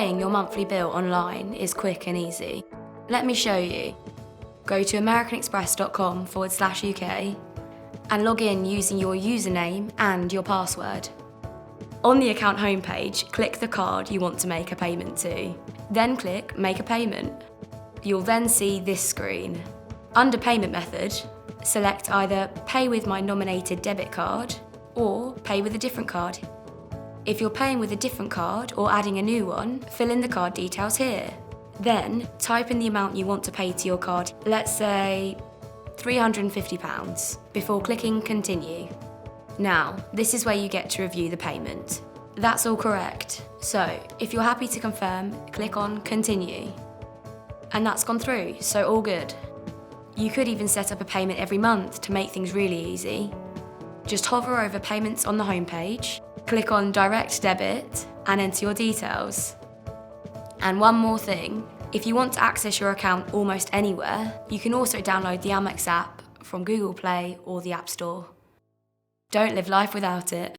paying your monthly bill online is quick and easy. Let me show you. Go to americanexpress.com/UK and log in using your username and your password. On the account homepage, click the card you want to make a payment to. Then click Make a Payment. You'll then see this screen. Under Payment Method, select either Pay with my nominated debit card or Pay with a different card. If you're paying with a different card or adding a new one, fill in the card details here. Then type in the amount you want to pay to your card, let's say £350, before clicking Continue. Now, this is where you get to review the payment. That's all correct. So, if you're happy to confirm, click on Continue. And that's gone through, so all good. You could even set up a payment every month to make things really easy. Just hover over Payments on the homepage, click on Direct Debit, and enter your details. And one more thing, if you want to access your account almost anywhere, you can also download the Amex app from Google Play or the App Store. Don't live life without it.